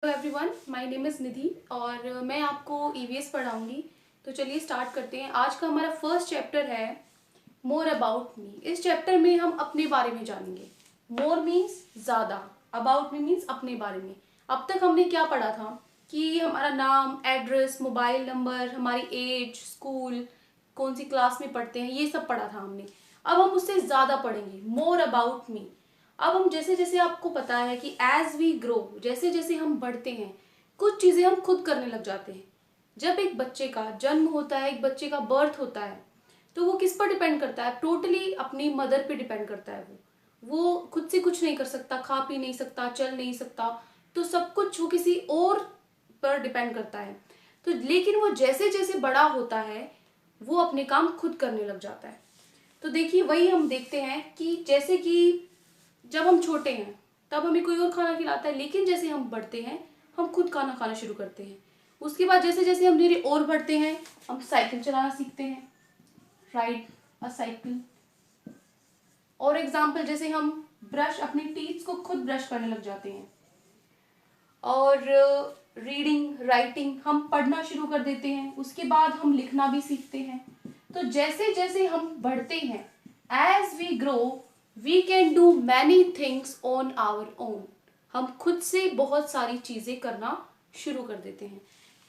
Hello everyone, my name is Nidhi और मैं आपको ईवीएस पढ़ाऊंगी। तो चलिए स्टार्ट करते हैं। आज का हमारा फर्स्ट चैप्टर है मोर अबाउट मी। इस चैप्टर में हम अपने बारे में जानेंगे। मोर मीन्स ज़्यादा, अबाउट मी मीन्स अपने बारे में। अब तक हमने क्या पढ़ा था कि हमारा नाम, एड्रेस, मोबाइल नंबर, हमारी एज, स्कूल, कौन सी क्लास में पढ़ते हैं, ये सब पढ़ा था हमने। अब हम उससे ज़्यादा पढ़ेंगे, मोर अबाउट मी। अब हम जैसे जैसे आपको पता है कि एज वी ग्रो, जैसे जैसे हम बढ़ते हैं कुछ चीज़ें हम खुद करने लग जाते हैं। जब एक बच्चे का जन्म होता है, एक बच्चे का बर्थ होता है, तो वो किस पर डिपेंड करता है? टोटली अपनी मदर पे डिपेंड करता है। वो खुद से कुछ नहीं कर सकता, खा पी नहीं सकता, चल नहीं सकता, तो सब कुछ वो किसी और पर डिपेंड करता है। तो लेकिन वो जैसे जैसे बड़ा होता है वो अपने काम खुद करने लग जाता है। तो देखिए वही हम देखते हैं कि जैसे कि जब हम छोटे हैं तब हमें कोई और खाना खिलाता है, लेकिन जैसे हम बढ़ते हैं हम खुद खाना खाना शुरू करते हैं। उसके बाद जैसे जैसे हम धीरे और बढ़ते हैं हम साइकिल चलाना सीखते हैं, राइड अ साइकिल। और एग्जाम्पल जैसे हम ब्रश, अपनी टीथ को खुद ब्रश करने लग जाते हैं। और रीडिंग, राइटिंग, हम पढ़ना शुरू कर देते हैं। उसके बाद हम लिखना भी सीखते हैं। तो जैसे जैसे हम बढ़ते हैं, as we grow we can do many things on our own. हम खुद से बहुत सारी चीजें करना शुरू कर देते हैं।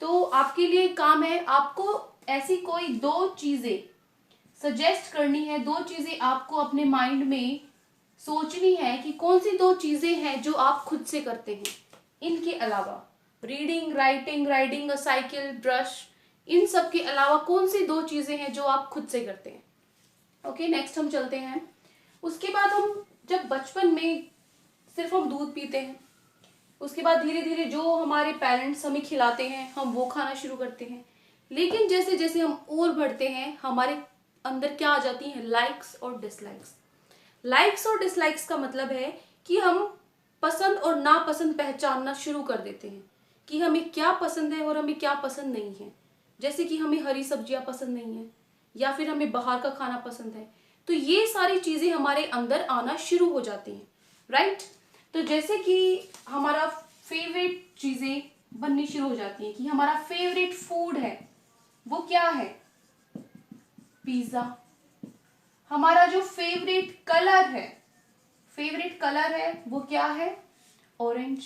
तो आपके लिए काम है, आपको ऐसी कोई दो चीजें सजेस्ट करनी है। दो चीजें आपको अपने माइंड में सोचनी है कि कौन सी दो चीजें हैं जो आप खुद से करते हैं। इनके अलावा reading, writing, riding a cycle, brush, इन सब के अलावा कौन सी दो चीजें हैं जो आप खुद से करते हैं। ओके, नेक्स्ट हम चलते हैं। उसके बाद हम जब बचपन में सिर्फ हम दूध पीते हैं, उसके बाद धीरे धीरे जो हमारे पेरेंट्स हमें खिलाते हैं हम वो खाना शुरू करते हैं। लेकिन जैसे जैसे हम और बढ़ते हैं हमारे अंदर क्या आ जाती हैं? लाइक्स और डिसलाइक्स। लाइक्स और डिसलाइक्स का मतलब है कि हम पसंद और नापसंद पहचानना शुरू कर देते हैं कि हमें क्या पसंद है और हमें क्या पसंद नहीं है। जैसे कि हमें हरी सब्जियां पसंद नहीं है या फिर हमें बाहर का खाना पसंद है। तो ये सारी चीजें हमारे अंदर आना शुरू हो जाती हैं, राइट। तो जैसे कि हमारा फेवरेट चीजें बननी शुरू हो जाती हैं कि हमारा फेवरेट फूड है वो क्या है? पिज्जा। हमारा जो फेवरेट कलर है वो क्या है? ऑरेंज।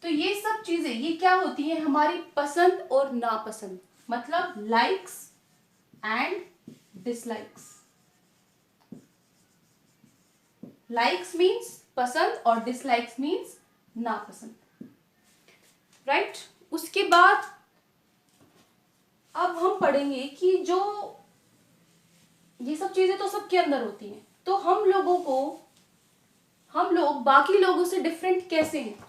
तो ये सब चीजें ये क्या होती हैं? हमारी पसंद और नापसंद, मतलब likes and dislikes. Likes means पसंद और डिसलाइक्स मीन्स नापसंद, राइट। उसके बाद अब हम पढ़ेंगे कि जो ये सब चीजें तो सबके अंदर होती हैं, तो हम लोग बाकी लोगों से डिफरेंट कैसे हैं?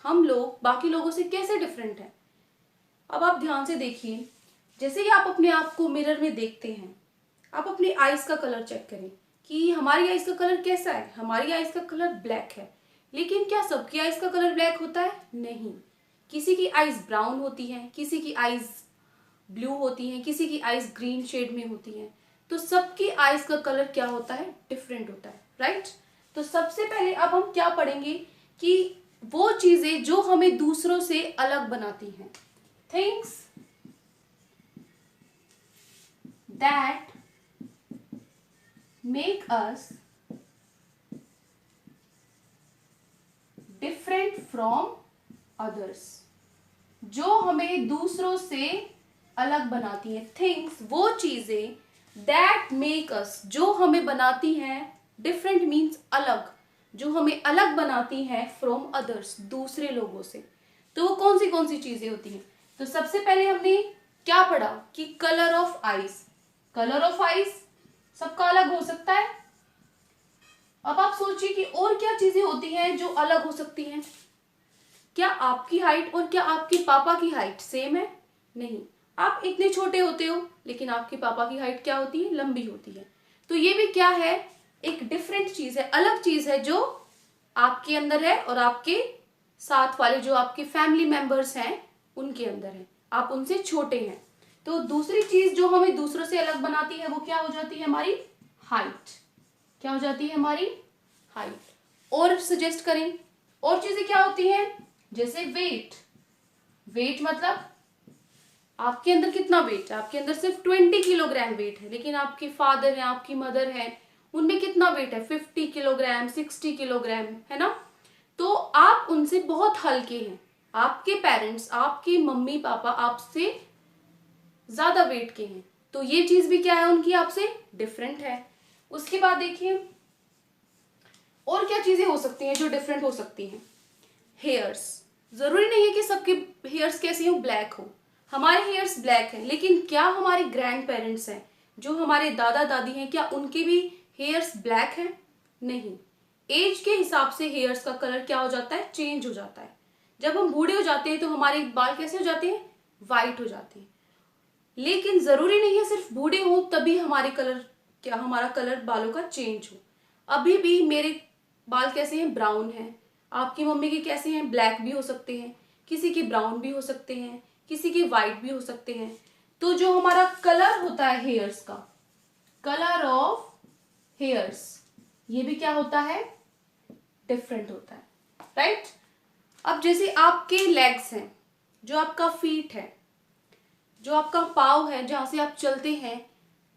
हम लोग बाकी लोगों से कैसे डिफरेंट हैं? अब आप ध्यान से देखिए। जैसे ही आप अपने आप को मिरर में देखते हैं, आप अपनी आईज का कलर चेक करें कि हमारी आईज का कलर कैसा है। हमारी आईज का कलर ब्लैक है, लेकिन क्या सबकी आईज का कलर ब्लैक होता है? नहीं। किसी की आईज ब्राउन होती हैं, किसी की आईज ब्लू होती हैं, किसी की आईज ग्रीन शेड में होती हैं। तो सबकी आईज का कलर क्या होता है? डिफरेंट होता है, राइट। तो सबसे पहले अब हम क्या पढ़ेंगे कि वो चीजें जो हमें दूसरों से अलग बनाती हैं, things that make us different from others. जो हमें दूसरों से अलग बनाती हैं, थिंग्स, वो चीजें, दैट मेक अस, जो हमें बनाती हैं, डिफरेंट मीन्स अलग, जो हमें अलग बनाती हैं फ्रॉम अदर्स, दूसरे लोगों से। तो वो कौन सी चीजें होती हैं? तो सबसे पहले हमने क्या पढ़ा कि colour of eyes. Colour of eyes सबका अलग हो सकता है। अब आप सोचिए कि और क्या चीजें होती हैं जो अलग हो सकती हैं। क्या आपकी हाइट और क्या आपके पापा की हाइट सेम है? नहीं। आप इतने छोटे होते हो लेकिन आपके पापा की हाइट क्या होती है? लंबी होती है। तो ये भी क्या है? एक डिफरेंट चीज है, अलग चीज है जो आपके अंदर है और आपके साथ वाले जो आपके फैमिली मेंबर्स हैं उनके अंदर है। आप उनसे छोटे हैं। तो दूसरी चीज जो हमें दूसरों से अलग बनाती है वो क्या हो जाती है? हमारी हाइट। क्या हो जाती है? हमारी हाइट। और सजेस्ट करें और चीजें क्या होती हैं? जैसे वेट। वेट मतलब आपके अंदर कितना वेट है, आपके अंदर सिर्फ 20 किलोग्राम वेट है, लेकिन आपके फादर हैं, आपकी मदर है, उनमें कितना वेट है, 50 किलोग्राम, 60 किलोग्राम, है ना। तो आप उनसे बहुत हल्के हैं, आपके पेरेंट्स, आपके मम्मी पापा आपसे ज्यादा वेट के हैं, तो ये चीज भी क्या है उनकी, आपसे डिफरेंट है। उसके बाद देखिए और क्या चीजें हो सकती हैं जो डिफरेंट हो सकती हैं। हेयर्स, जरूरी नहीं है कि सबके हेयर्स कैसे हो, ब्लैक हो। हमारे हेयर्स ब्लैक हैं, लेकिन क्या हमारे ग्रैंड पेरेंट्स हैं, जो हमारे दादा दादी हैं, क्या उनके भी हेयर्स ब्लैक हैं? नहीं। एज के हिसाब से हेयर्स का कलर क्या हो जाता है, चेंज हो जाता है। जब हम बूढ़े हो जाते हैं तो हमारे बाल कैसे हो जाते हैं, वाइट हो जाते हैं। लेकिन जरूरी नहीं है सिर्फ बूढ़े हो तभी हमारे कलर, क्या हमारा कलर बालों का चेंज हो। अभी भी मेरे बाल कैसे हैं, ब्राउन हैं। आपकी मम्मी के कैसे हैं, ब्लैक भी हो सकते हैं, किसी के ब्राउन भी हो सकते हैं, किसी के वाइट भी हो सकते हैं। तो जो हमारा कलर होता है हेयर्स का, कलर ऑफ हेयर्स, ये भी क्या होता है, डिफरेंट होता है, राइट। अब जैसे आपके लेग्स हैं, जो आपका फीट है, जो आपका पाँव है, जहां से आप चलते हैं,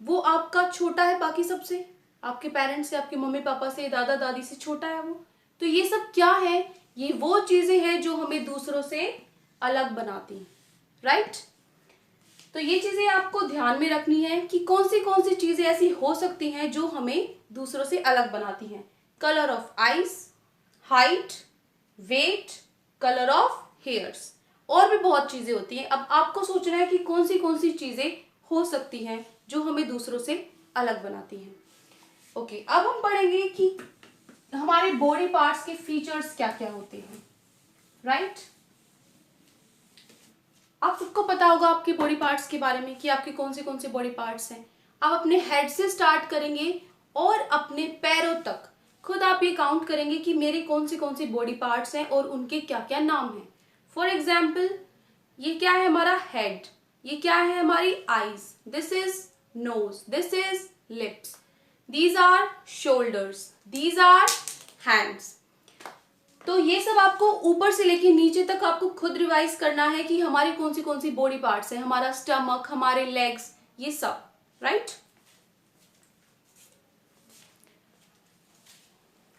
वो आपका छोटा है बाकी सबसे, आपके पेरेंट्स से, आपके मम्मी पापा से, दादा दादी से छोटा है वो। तो ये सब क्या है, ये वो चीजें हैं जो हमें दूसरों से अलग बनाती हैं, राइट। तो ये चीजें आपको ध्यान में रखनी है कि कौन सी चीजें ऐसी हो सकती हैं जो हमें दूसरों से अलग बनाती हैं। Colour of eyes, height, weight, colour of hairs, और भी बहुत चीजें होती हैं। अब आपको सोचना है कि कौन सी चीजें हो सकती हैं जो हमें दूसरों से अलग बनाती हैं। ओके, अब हम पढ़ेंगे कि हमारे बॉडी पार्ट्स के फीचर्स क्या क्या होते हैं, राइट। आप सबको पता होगा आपके बॉडी पार्ट्स के बारे में कि आपके कौन से बॉडी पार्ट्स हैं। आप अपने हेड से स्टार्ट करेंगे और अपने पैरों तक खुद आप ये काउंट करेंगे कि मेरे कौन से बॉडी पार्ट्स हैं और उनके क्या क्या नाम हैं। फॉर एग्जाम्पल, ये क्या है हमारा हेड, ये क्या है हमारी eyes, this is nose, this is lips, these are shoulders, these are hands. तो ये सब आपको ऊपर से लेके नीचे तक आपको खुद रिवाइज करना है कि हमारी कौन सी बॉडी पार्ट्स हैं, हमारा स्टमक, हमारे लेग्स, ये सब, राइट।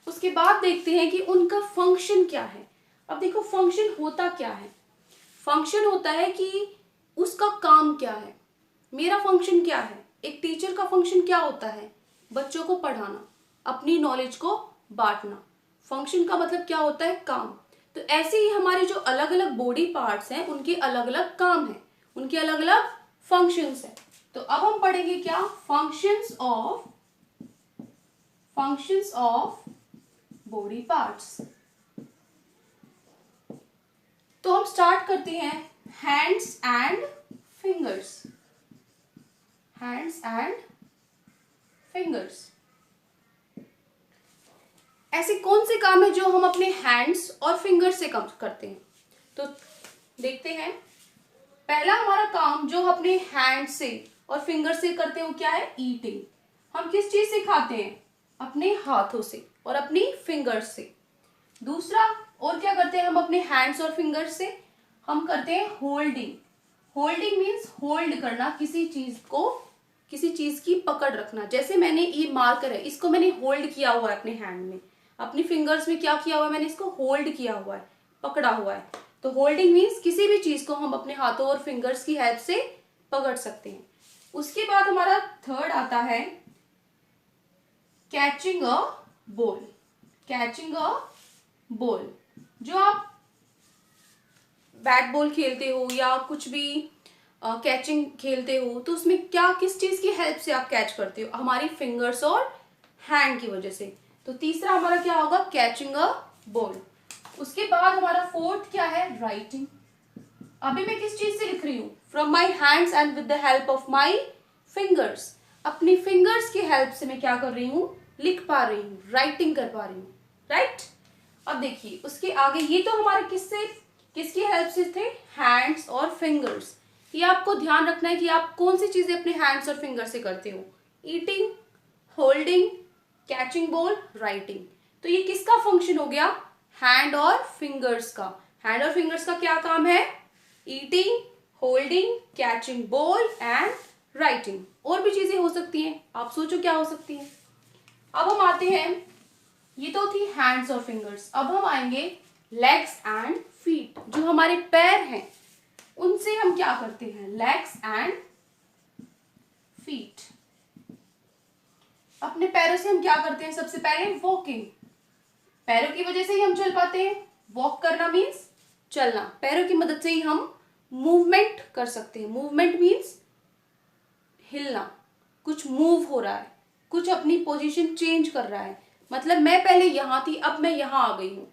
उसके बाद देखते हैं कि उनका फंक्शन क्या है। अब देखो फंक्शन होता क्या है, फंक्शन होता है कि उसका काम क्या है। मेरा फंक्शन क्या है, एक टीचर का फंक्शन क्या होता है, बच्चों को पढ़ाना, अपनी नॉलेज को बांटना। फंक्शन का मतलब क्या होता है, काम। तो ऐसे ही हमारे जो अलग अलग बॉडी पार्ट्स हैं उनके अलग अलग काम हैं, उनके अलग अलग फंक्शंस हैं। तो अब हम पढ़ेंगे क्या, फंक्शंस ऑफ बॉडी पार्ट्स। तो हम स्टार्ट करते हैं hands and fingers, hands and fingers. ऐसे कौन से काम है जो हम अपने हैंड्स और फिंगर्स से कम करते हैं, तो देखते हैं। पहला हमारा काम जो अपने हैंड से और फिंगर से करते हैं वो क्या है, ईटिंग। हम किस चीज से खाते हैं, अपने हाथों से और अपनी फिंगर्स से। दूसरा और क्या करते हैं हम अपने हैंड्स और फिंगर्स से, हम करते हैं होल्डिंग। होल्डिंग मीन्स होल्ड करना, किसी चीज को, किसी चीज की पकड़ रखना। जैसे मैंने ये मार्कर है, इसको मैंने होल्ड किया हुआ है अपने हैंड में, अपनी फिंगर्स में क्या किया हुआ है, मैंने इसको होल्ड किया हुआ है, पकड़ा हुआ है। तो होल्डिंग मीन्स किसी भी चीज को हम अपने हाथों और फिंगर्स की हेल्प से पकड़ सकते हैं। उसके बाद हमारा थर्ड आता है catching a ball. Catching a ball, जो आप बैट बॉल खेलते हो या कुछ भी कैचिंग खेलते हो, तो उसमें क्या, किस चीज की हेल्प से आप कैच करते हो, हमारी फिंगर्स और हैंड की वजह से। तो तीसरा हमारा क्या होगा, कैचिंग अ बॉल। उसके बाद हमारा फोर्थ क्या है, राइटिंग। अभी मैं किस चीज से लिख रही हूँ, from my hands and with the help of my fingers. अपनी फिंगर्स की हेल्प से मैं क्या कर रही हूँ, लिख पा रही हूँ, राइटिंग कर पा रही हूँ, राइट। अब देखिए उसके आगे, ये तो हमारे किससे, किसकी हेल्प से थे, हैंड्स और फिंगर्स। ये आपको ध्यान रखना है कि आप कौन सी चीजें अपने हैंड्स और फिंगर से करते हो, eating, holding, catching ball, writing. तो ये किसका फंक्शन हो गया, हैंड और फिंगर्स का। हैंड और फिंगर्स का क्या काम है, eating, holding, catching ball and writing. और भी चीजें हो सकती हैं, आप सोचो क्या हो सकती हैं। अब हम आते हैं, ये तो थी हैंड्स और फिंगर्स। अब हम आएंगे लेग्स एंड फीट। जो हमारे पैर हैं उनसे हम क्या करते हैं, लेग्स एंड फीट। अपने पैरों से हम क्या करते हैं, सबसे पहले वॉकिंग। पैरों की वजह से ही हम चल पाते हैं। वॉक करना मीन्स चलना, पैरों की मदद से ही हम मूवमेंट कर सकते हैं। मूवमेंट मीन्स हिलना, कुछ मूव हो रहा है, कुछ अपनी पोजीशन चेंज कर रहा है। मतलब मैं पहले यहां थी, अब मैं यहां आ गई हूं।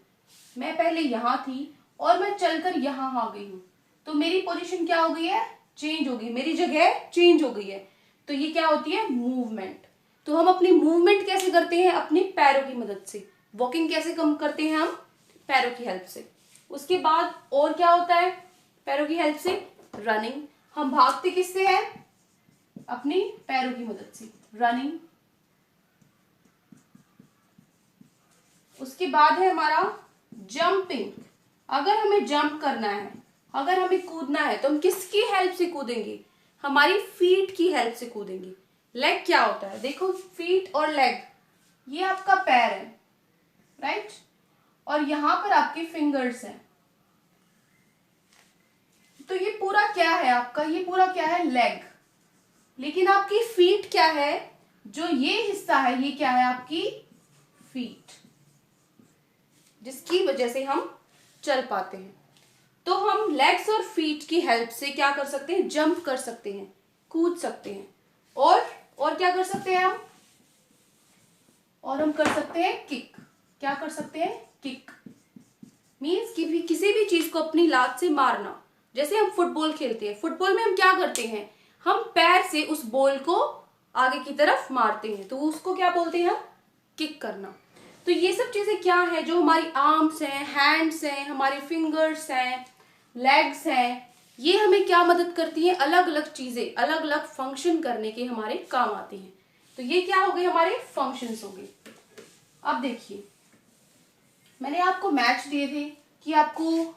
मैं पहले यहां थी और मैं चलकर यहां आ गई हूं, तो मेरी पोजीशन क्या हो गई है, चेंज हो गई, मेरी जगह चेंज हो गई है। तो ये क्या होती है, मूवमेंट। तो हम अपनी मूवमेंट कैसे करते हैं, अपनी पैरों की मदद से। वॉकिंग कैसे कम करते हैं हम, पैरों की हेल्प से। उसके बाद और क्या होता है पैरों की हेल्प से, रनिंग। हम भागते किससे हैं, अपनी पैरों की मदद से, रनिंग। उसके बाद है हमारा जंपिंग। अगर हमें जंप करना है, अगर हमें कूदना है, तो हम किसकी हेल्प से कूदेंगे, हमारी फीट की हेल्प से कूदेंगे। लेग क्या होता है, देखो फीट और लेग, ये आपका पैर है, राइट, और यहां पर आपके फिंगर्स हैं। तो ये पूरा क्या है आपका, ये पूरा क्या है, लेग। लेकिन आपकी फीट क्या है, जो ये हिस्सा है ये क्या है, आपकी फीट, जिसकी वजह से हम चल पाते हैं। तो हम लेग्स और फीट की हेल्प से क्या कर सकते हैं, जंप कर सकते हैं, कूद सकते हैं। और क्या कर सकते हैं हम, और हम कर सकते हैं किक। क्या कर सकते हैं, किक मीन्स किसी भी चीज को अपनी लात से मारना। जैसे हम फुटबॉल खेलते हैं, फुटबॉल में हम क्या करते हैं, हम पैर से उस बॉल को आगे की तरफ मारते हैं, तो उसको क्या बोलते हैं हम, किक करना। तो ये सब चीजें क्या है, जो हमारी आर्म्स हैं, हैंड्स हैं, हमारे फिंगर्स हैं, लेग्स हैं, ये हमें क्या मदद करती है, अलग अलग चीजें, अलग अलग फंक्शन करने के हमारे काम आती हैं। तो ये क्या हो गए, हमारे फंक्शंस हो गए। अब देखिए, मैंने आपको मैच दिए थे कि आपको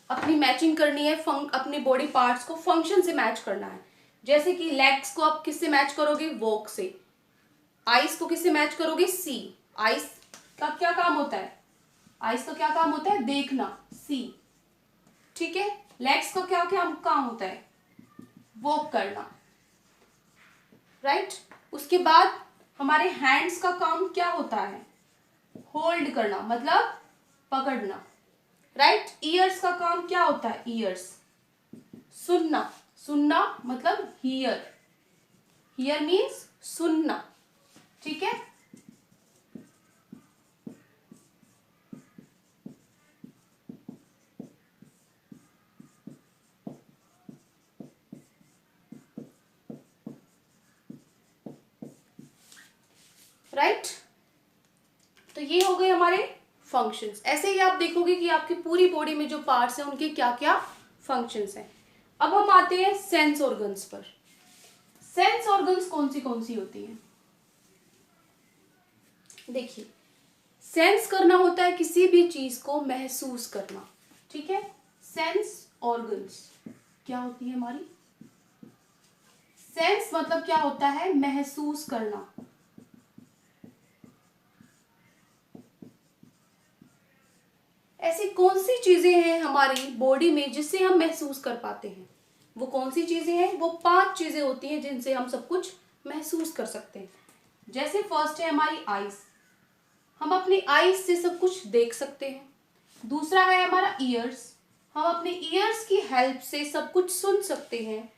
अपनी मैचिंग करनी है, अपने बॉडी पार्ट्स को फंक्शन से मैच करना है। जैसे कि लेग्स को आप किससे मैच करोगे, वॉक से। आइस को किससे मैच करोगे, सी। आइस का क्या काम होता है, आइस का क्या काम होता है, देखना, सी, ठीक है। लेग्स का क्या क्या काम होता है, वॉक करना, राइट। उसके बाद हमारे हैंड्स का काम क्या होता है, होल्ड करना, मतलब पकड़ना, राइट। ईयर्स का काम क्या होता है, ईयर्स, सुनना, सुनना मतलब हियर, हियर मीन्स सुनना, ठीक है। राइट, तो ये हो गए हमारे फंक्शंस। ऐसे ही आप देखोगे कि आपकी पूरी बॉडी में जो पार्ट्स हैं उनके क्या क्या फंक्शंस हैं। अब हम आते हैं सेंस ऑर्गन्स पर। सेंस ऑर्गन्स कौन सी होती हैं, देखिए, सेंस करना होता है किसी भी चीज को महसूस करना, ठीक है। सेंस ऑर्गन्स क्या होती है हमारी, सेंस मतलब क्या होता है, महसूस करना। ऐसी कौन सी चीजें हैं हमारी बॉडी में जिससे हम महसूस कर पाते हैं, वो कौन सी चीजें हैं, वो 5 चीजें होती हैं जिनसे हम सब कुछ महसूस कर सकते हैं। जैसे फर्स्ट है हमारी आईज, हम अपनी आईज से सब कुछ देख सकते हैं। दूसरा है हमारा ईयर्स, हम अपने ईयर्स की हेल्प से सब कुछ सुन सकते हैं।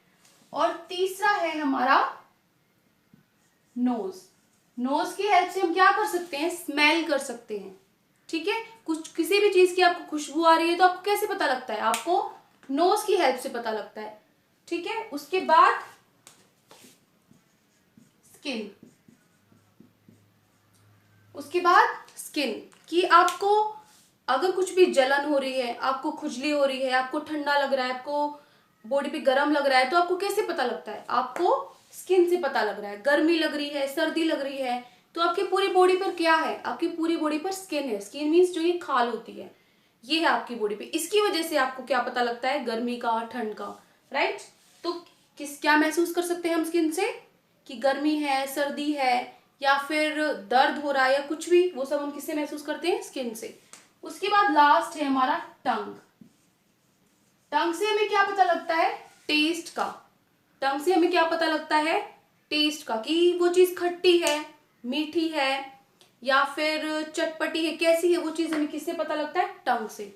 और तीसरा है हमारा नोज, नोज की हेल्प से हम क्या कर सकते हैं, स्मेल कर सकते हैं, ठीक है। कुछ किसी भी चीज की आपको खुशबू आ रही है तो आपको कैसे पता लगता है, आपको नोज की हेल्प से पता लगता है, ठीक है। उसके बाद स्किन, उसके बाद स्किन कि आपको अगर कुछ भी जलन हो रही है, आपको खुजली हो रही है, आपको ठंडा लग रहा है, आपको बॉडी पे गर्म लग रहा है, तो आपको कैसे पता लगता है, आपको स्किन से पता लग रहा है। गर्मी लग रही है, सर्दी लग रही है, तो आपकी पूरी बॉडी पर क्या है, आपकी पूरी बॉडी पर स्किन है। स्किन मीन्स जो ये खाल होती है, ये है आपकी बॉडी पे। इसकी वजह से आपको क्या पता लगता है, गर्मी का, ठंड का, राइट। तो क्या महसूस कर सकते हैं हम स्किन से, कि गर्मी है, सर्दी है, या फिर दर्द हो रहा है, या कुछ भी, वो सब हम किससे महसूस करते हैं, स्किन से। उसके बाद लास्ट है हमारा टंग। टंग से हमें क्या पता लगता है, टेस्ट का। टंग से हमें क्या पता लगता है, टेस्ट का, कि वो चीज खट्टी है, मीठी है, या फिर चटपटी है, कैसी है वो चीज, हमें किससे पता लगता है, टंग से।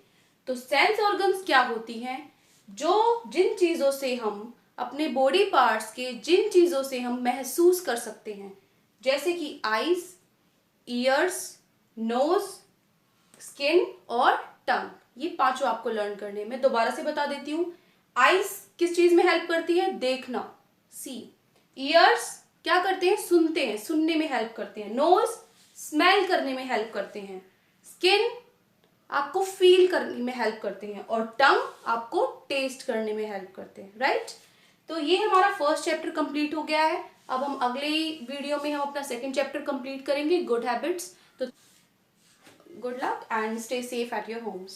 तो सेंस ऑर्गन्स क्या होती हैं, जो जिन चीजों से हम अपने बॉडी पार्ट्स के, जिन चीजों से हम महसूस कर सकते हैं, जैसे कि आईज, ईयर्स, नोज, स्किन और टंग, ये पांचों आपको लर्न करने में। दोबारा से बता देती हूँ। आईज किस चीज में हेल्प करती है, देखना, सी। ईयर्स क्या करते हैं, सुनते हैं, सुनने में हेल्प करते हैं। नोज स्मेल करने में हेल्प करते हैं। स्किन आपको फील करने में हेल्प करते हैं, और टंग आपको टेस्ट करने में हेल्प करते हैं, राइट। तो ये हमारा फर्स्ट चैप्टर कंप्लीट हो गया है। अब हम अगले वीडियो में हम अपना सेकंड चैप्टर कंप्लीट करेंगे, गुड हैबिट्स। तो good luck and stay safe at your homes.